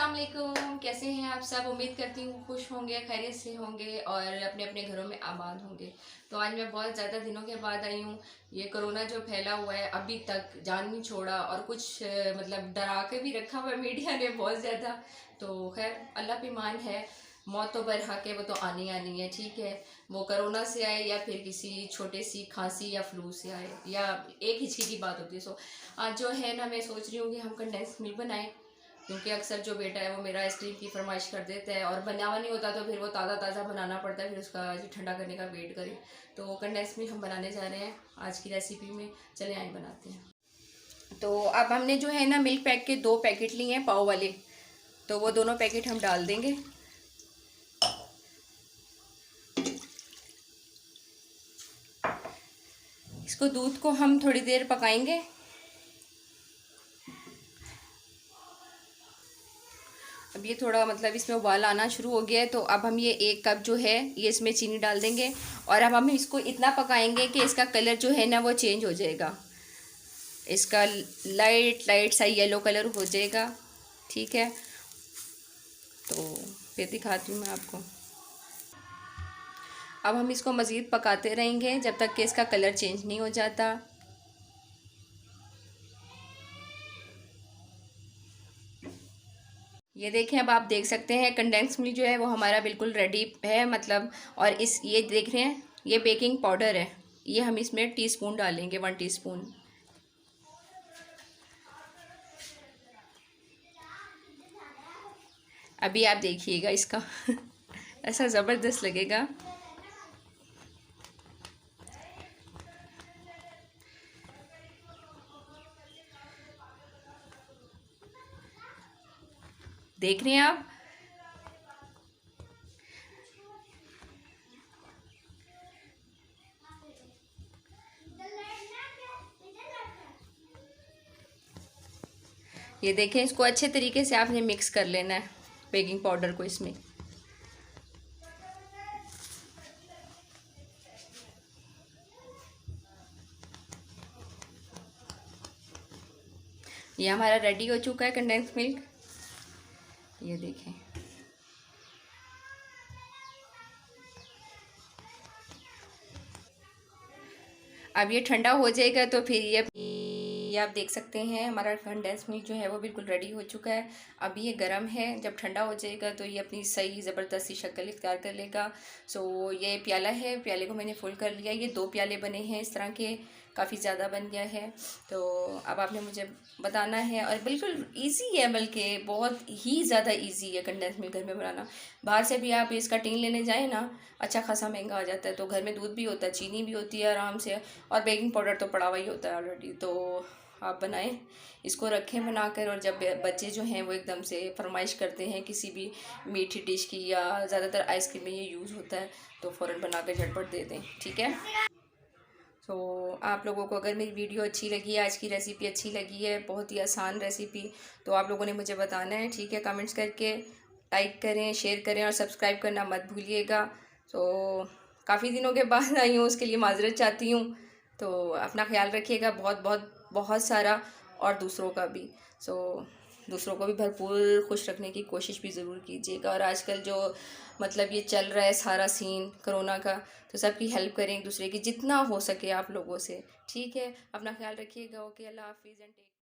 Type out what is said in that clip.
अस्सलाम वालेकुम। कैसे हैं आप सब? उम्मीद करती हूँ खुश होंगे, खैरियत से होंगे और अपने अपने घरों में आबाद होंगे। तो आज मैं बहुत ज़्यादा दिनों के बाद आई हूँ। ये कोरोना जो फैला हुआ है अभी तक जान नहीं छोड़ा और कुछ मतलब डरा के भी रखा हुआ है मीडिया ने बहुत ज़्यादा। तो खैर अल्लाह पे मान है, मौत तो बरहक है, वो तो आनी आनी है। ठीक है, वो कोरोना से आए या फिर किसी छोटे सी खांसी या फ्लू से आए या एक हिचकी की बात होती है। सो आज जो है ना, मैं सोच रही हूँ कि हम कंडेंस मिल्क बनाएं, क्योंकि अक्सर जो बेटा है वो मेरा आइसक्रीम की फरमाइश कर देता है और बना हुआ नहीं होता तो फिर वो ताज़ा ताज़ा बनाना पड़ता है, फिर उसका जो ठंडा करने का वेट करें। तो कंडेंस मिल्क हम बनाने जा रहे हैं आज की रेसिपी में। चले आए बनाते हैं। तो अब हमने जो है ना मिल्क पैक के 2 पैकेट लिए हैं पाव वाले, तो वो दोनों पैकेट हम डाल देंगे। इसको दूध को हम थोड़ी देर पकाएंगे। अब ये थोड़ा मतलब इसमें उबाल आना शुरू हो गया है, तो अब हम ये 1 कप जो है ये इसमें चीनी डाल देंगे और अब हम इसको इतना पकाएंगे कि इसका कलर जो है ना वो चेंज हो जाएगा। इसका लाइट लाइट सा येलो कलर हो जाएगा। ठीक है, तो फिर दिखाती हूँ मैं आपको। अब हम इसको मज़ीद पकाते रहेंगे जब तक कि इसका कलर चेंज नहीं हो जाता। ये देखें, अब आप देख सकते हैं कंडेंस मिल्क जो है वो हमारा बिल्कुल रेडी है मतलब। और इस ये देख रहे हैं, ये बेकिंग पाउडर है, ये हम इसमें टीस्पून डालेंगे, 1 टीस्पून। अभी आप देखिएगा इसका ऐसा ज़बरदस्त लगेगा। देख रहे हैं आप? ये देखें, इसको अच्छे तरीके से आपने मिक्स कर लेना है बेकिंग पाउडर को इसमें। ये हमारा रेडी हो चुका है कंडेंस मिल्क। ये देखें, अब ये ठंडा हो जाएगा तो फिर ये आप देख सकते हैं हमारा कंडेंस मिल्क जो है वो बिल्कुल रेडी हो चुका है। अभी ये गर्म है, जब ठंडा हो जाएगा तो ये अपनी सही ज़बरदस्ती शक्ल इख्तियार कर लेगा। सो ये प्याला है, प्याले को मैंने फुल कर लिया। ये 2 प्याले बने हैं इस तरह के, काफ़ी ज़्यादा बन गया है। तो अब आपने मुझे बताना है, और बिल्कुल ईजी है, बल्कि बहुत ही ज़्यादा ईजी है कंडेंस मिल्क घर में बनाना। बाहर से भी आप इसका टीन लेने जाएँ ना, अच्छा खासा महंगा आ जाता है। तो घर में दूध भी होता है, चीनी भी होती है आराम से, और बेकिंग पाउडर तो पड़ा हुआ ही होता है ऑलरेडी। तो आप बनाएं, इसको रखें बनाकर, और जब बच्चे जो हैं वो एकदम से फरमाइश करते हैं किसी भी मीठी डिश की, या ज़्यादातर आइसक्रीम में ये यूज़ होता है, तो फ़ौरन बना कर झटपट दे दें। ठीक है, तो आप लोगों को अगर मेरी वीडियो अच्छी लगी है, आज की रेसिपी अच्छी लगी है, बहुत ही आसान रेसिपी, तो आप लोगों ने मुझे बताना है। ठीक है, कमेंट्स करके लाइक करें, शेयर करें और सब्सक्राइब करना मत भूलिएगा। तो काफ़ी दिनों के बाद आई हूँ, उसके लिए माज़रत चाहती हूँ। तो अपना ख्याल रखिएगा बहुत बहुत बहुत सारा, और दूसरों का भी। दूसरों को भी भरपूर खुश रखने की कोशिश भी ज़रूर कीजिएगा। और आजकल जो मतलब ये चल रहा है सारा सीन कोरोना का, तो सबकी हेल्प करें एक दूसरे की जितना हो सके आप लोगों से। ठीक है, अपना ख्याल रखिएगा। ओके, अल्लाह हाफिज़ एंड टेक।